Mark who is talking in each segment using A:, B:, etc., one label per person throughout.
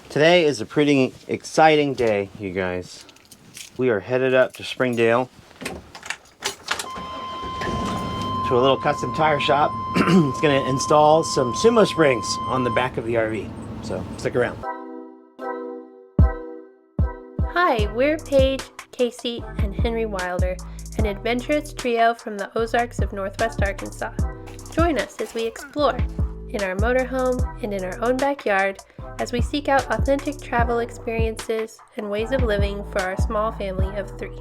A: Today is a pretty exciting day, you guys. We are headed up to Springdale to a little custom tire shop. It's going to install some Sumo Springs on the back of the RV. So stick around.
B: Hi, we're Paige, Casey, and Henry Wilder, an adventurous trio from the Ozarks of Northwest Arkansas. Join us as we explore in our motorhome and in our own backyard as we seek out authentic travel experiences and ways of living for our small family of 3.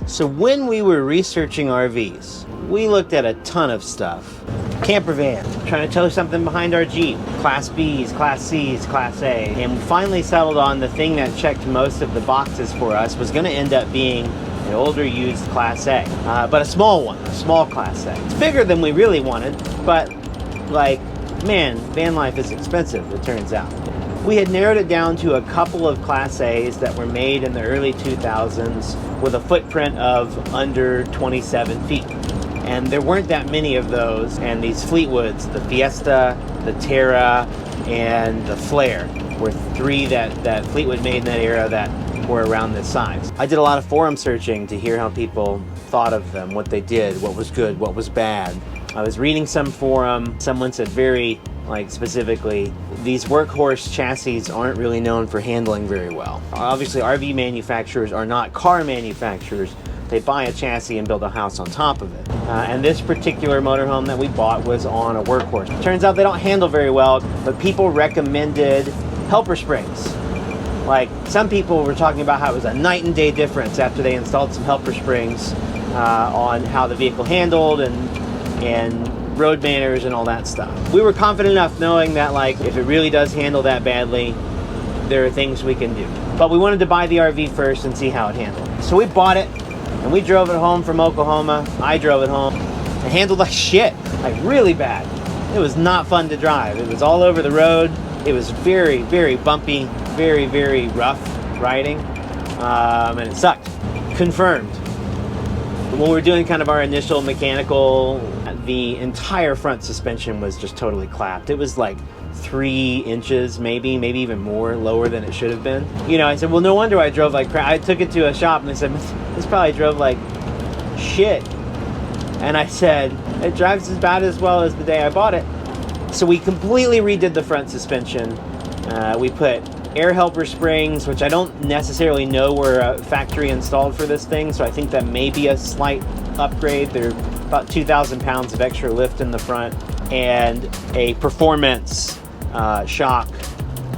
A: So when we were researching RVs, we looked at a ton of stuff. Camper van, trying to tow something behind our Jeep, Class Bs, Class Cs, Class A, and we finally settled on the thing that checked most of the boxes for us was going to end up being an older used Class A, but a small one, a small Class A. It's bigger than we really wanted, but like, man, van life is expensive, it turns out. We had narrowed it down to a couple of Class A's that were made in the early 2000s with a footprint of under 27 feet. And there weren't that many of those, and these Fleetwoods, the Fiesta, the Terra, and the Flare were 3 that Fleetwood made in that era that were around this size. I did a lot of forum searching to hear how people thought of them, what they did, what was good, what was bad. I was reading some forum, someone said very, specifically, these Workhorse chassis aren't really known for handling very well. Obviously, RV manufacturers are not car manufacturers. They buy a chassis and build a house on top of it. And this particular motorhome that we bought was on a Workhorse. Turns out they don't handle very well, but people recommended helper springs. Like, some people were talking about how it was a night and day difference after they installed some helper springs on how the vehicle handled and road manners and all that stuff. We were confident enough knowing that, if it really does handle that badly, there are things we can do. But we wanted to buy the RV first and see how it handled. So we bought it, and we drove it home from Oklahoma. I drove it home. It handled like shit, really bad. It was not fun to drive. It was all over the road. It was very, very bumpy, very, very rough riding, and it sucked. Confirmed. When we were doing kind of our initial mechanical, the entire front suspension was just totally clapped. It was 3 inches, maybe even more, lower than it should have been. I said, well, no wonder I drove like crap. I took it to a shop and they said, this probably drove like shit. And I said, it drives about as well as the day I bought it. So we completely redid the front suspension. We put air helper springs, which I don't necessarily know were factory installed for this thing, so I think that may be a slight upgrade. They're about 2,000 pounds of extra lift in the front, and a performance shock,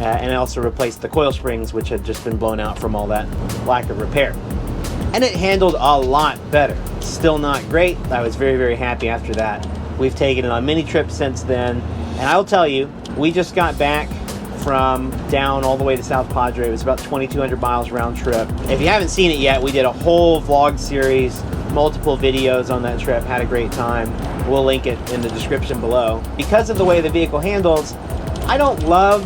A: and I also replaced the coil springs, which had just been blown out from all that lack of repair. And it handled a lot better. Still not great. I was very, very happy after that. We've taken it on many trips since then, and I'll tell you, we just got back from down all the way to South Padre. It was about 2,200 miles round trip. If you haven't seen it yet, we did a whole vlog series, multiple videos on that trip, had a great time. We'll link it in the description below. Because of the way the vehicle handles, I don't love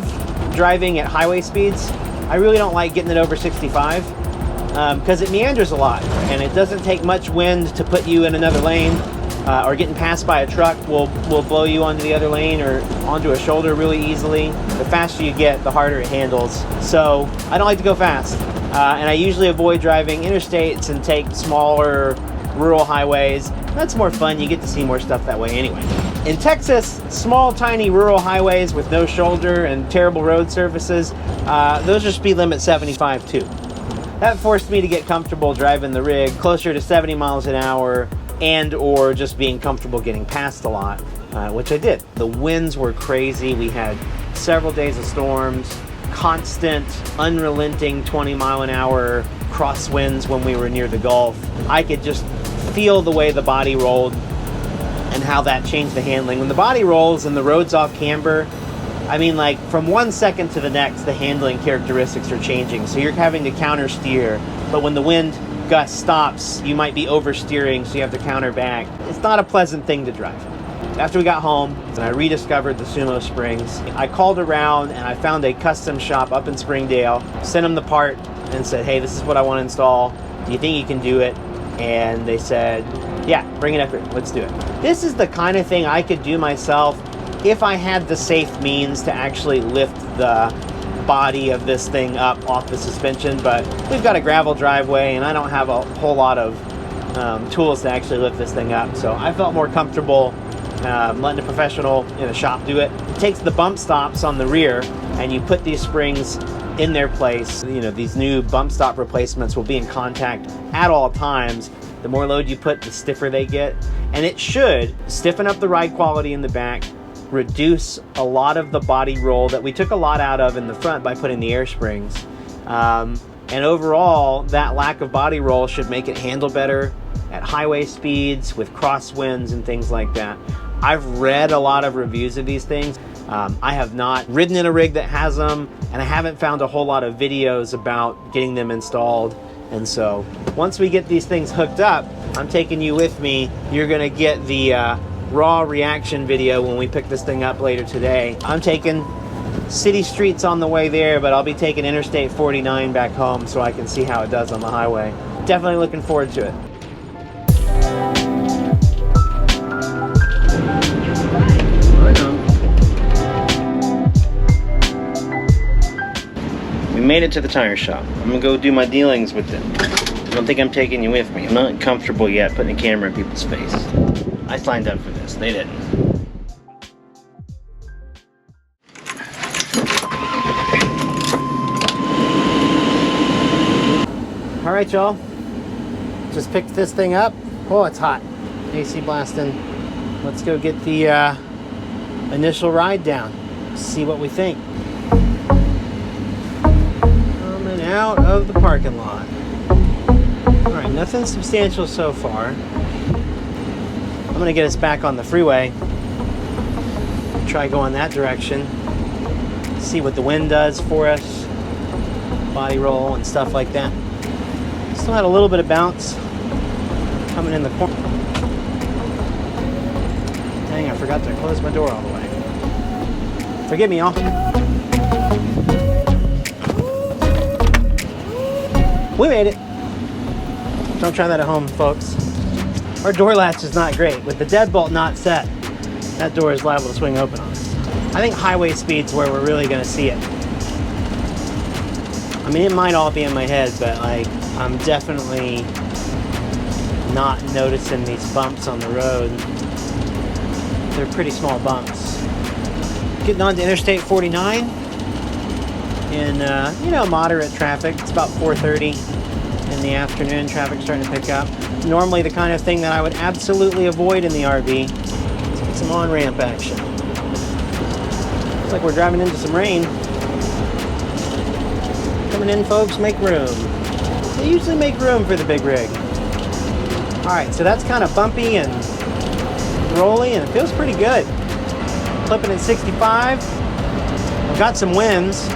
A: driving at highway speeds. I really don't like getting it over 65 because it meanders a lot, and it doesn't take much wind to put you in another lane. Or getting passed by a truck will blow you onto the other lane or onto a shoulder really easily. The faster you get, the harder it handles. So I don't like to go fast. And I usually avoid driving interstates and take smaller rural highways. That's more fun. You get to see more stuff that way anyway. In Texas, small, tiny rural highways with no shoulder and terrible road surfaces, those are speed limit 75 too. That forced me to get comfortable driving the rig closer to 70 miles an hour and or just being comfortable getting past a lot, which I did. The winds were crazy. We had several days of storms, constant, unrelenting 20-mile-an-hour crosswinds when we were near the Gulf. I could just feel the way the body rolled and how that changed the handling. When the body rolls and the road's off camber, from 1 second to the next, the handling characteristics are changing. So you're having to counter steer, but when the wind gust stops, you might be oversteering, so you have to counter back. It's not a pleasant thing to drive. After we got home and I rediscovered the Sumo Springs, I called around and I found a custom shop up in Springdale, sent them the part and said, hey, this is what I want to install. Do you think you can do it? And they said, yeah, bring it up here. Let's do it. This is the kind of thing I could do myself if I had the safe means to actually lift the body of this thing up off the suspension, but we've got a gravel driveway and I don't have a whole lot of tools to actually lift this thing up, so I felt more comfortable letting a professional in a shop do it. It takes the bump stops on the rear and you put these springs in their place. You know, these new bump stop replacements will be in contact at all times. The more load you put, the stiffer they get, and it should stiffen up the ride quality in the back, reduce a lot of the body roll that we took a lot out of in the front by putting the air springs. And overall, that lack of body roll should make it handle better at highway speeds with crosswinds and things like that. I've read a lot of reviews of these things. I have not ridden in a rig that has them, and I haven't found a whole lot of videos about getting them installed. And so once we get these things hooked up, I'm taking you with me. You're gonna get the raw reaction video when we pick this thing up later today. I'm taking city streets on the way there, but I'll be taking Interstate 49 back home so I can see how it does on the highway. Definitely looking forward to it. We made it to the tire shop. I'm gonna go do my dealings with them. I don't think I'm taking you with me. I'm not comfortable yet putting a camera in people's face. I signed up for this, they didn't. All right, y'all. Just picked this thing up. Oh, it's hot. AC blasting. Let's go get the initial ride down. See what we think. Coming out of the parking lot. All right, nothing substantial so far. I'm gonna get us back on the freeway. Try going that direction. See what the wind does for us. Body roll and stuff like that. Still had a little bit of bounce coming in the corner. Dang, I forgot to close my door all the way. Forgive me, y'all. We made it. Don't try that at home, folks. Our door latch is not great. With the deadbolt not set, that door is liable to swing open on us. I think highway speed's where we're really gonna see it. I mean, it might all be in my head, but like, I'm definitely not noticing these bumps on the road. They're pretty small bumps. Getting on to Interstate 49 in, you know, moderate traffic. It's about 4:30 in the afternoon. Traffic's starting to pick up. Normally the kind of thing that I would absolutely avoid in the RV. Let's get some on-ramp action. Looks like we're driving into some rain. Coming in, folks, make room. They usually make room for the big rig. All right, so that's kind of bumpy and rolly, and it feels pretty good. Clipping at 65. We've got some winds.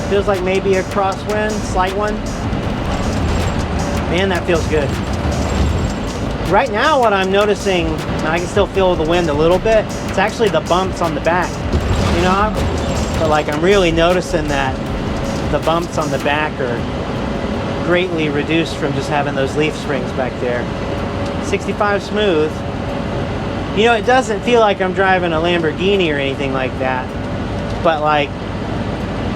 A: Feels like maybe a crosswind, slight one. Man, that feels good. Right now, what I'm noticing, and I can still feel the wind a little bit, it's actually the bumps on the back. You know, but like I'm really noticing that the bumps on the back are greatly reduced from just having those leaf springs back there. 65 smooth. You know, it doesn't feel like I'm driving a Lamborghini or anything like that, but like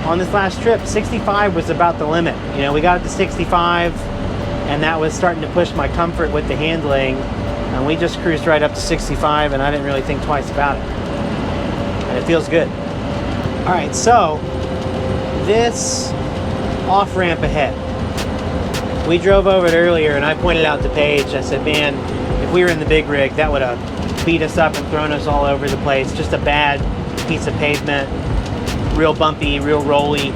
A: on this last trip, 65 was about the limit. You know, we got it to 65 and that was starting to push my comfort with the handling, and we just cruised right up to 65 and I didn't really think twice about it. And it feels good. All right, so this off-ramp ahead. We drove over it earlier and I pointed out to Paige, I said, man, if we were in the big rig, that would have beat us up and thrown us all over the place. Just a bad piece of pavement, real bumpy, real rolly.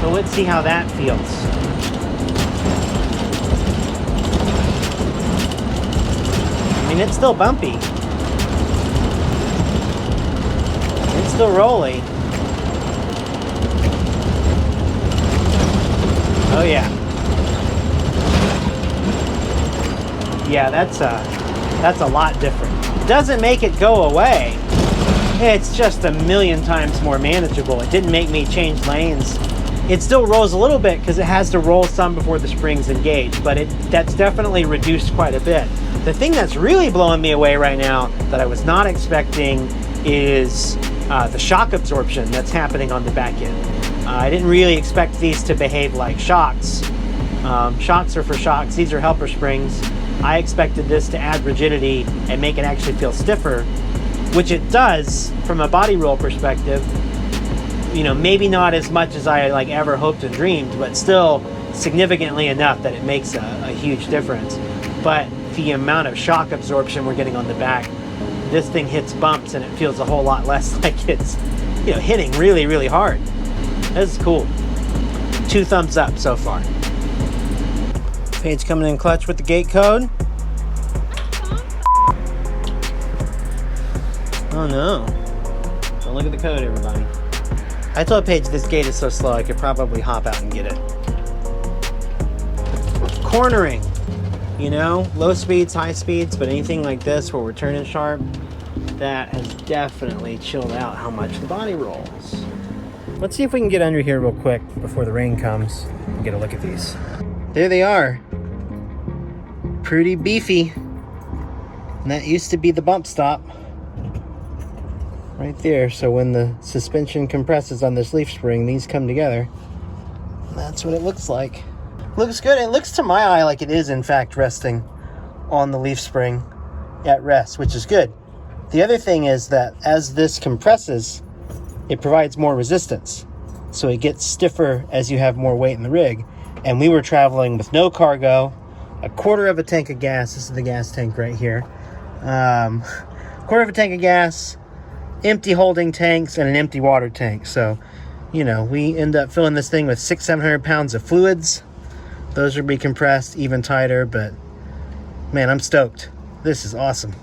A: So let's see how that feels. I mean, it's still bumpy. It's still rolly. Oh yeah. Yeah, that's a lot different. Doesn't make it go away. It's just a million times more manageable. It didn't make me change lanes. It still rolls a little bit because it has to roll some before the springs engage, but that's definitely reduced quite a bit. The thing that's really blowing me away right now that I was not expecting is the shock absorption that's happening on the back end. I didn't really expect these to behave like shocks. Shocks are for shocks. These are helper springs. I expected this to add rigidity and make it actually feel stiffer, which it does from a body roll perspective. You know, maybe not as much as I like ever hoped and dreamed, but still significantly enough that it makes a huge difference. But the amount of shock absorption we're getting on the back, this thing hits bumps and it feels a whole lot less like it's, you know, hitting really, really hard. This is cool. 2 thumbs up so far. Paige coming in clutch with the gate code. Oh no. Don't look at the code, everybody. I told Paige this gate is so slow I could probably hop out and get it. Cornering. You know, low speeds, high speeds, but anything like this where we're turning sharp, that has definitely chilled out how much the body rolls. Let's see if we can get under here real quick before the rain comes and get a look at these. There they are. Pretty beefy. And that used to be the bump stop. Right there. So when the suspension compresses on this leaf spring, these come together. That's what it looks like. Looks good. It looks to my eye like it is in fact resting on the leaf spring at rest, which is good. The other thing is that as this compresses, it provides more resistance. So it gets stiffer as you have more weight in the rig. And we were traveling with no cargo, a quarter of a tank of gas. This is the gas tank right here. Quarter of a tank of gas, empty holding tanks, and an empty water tank. So, you know, we end up filling this thing with 600-700 pounds of fluids. Those will be compressed even tighter, but man, I'm stoked. This is awesome.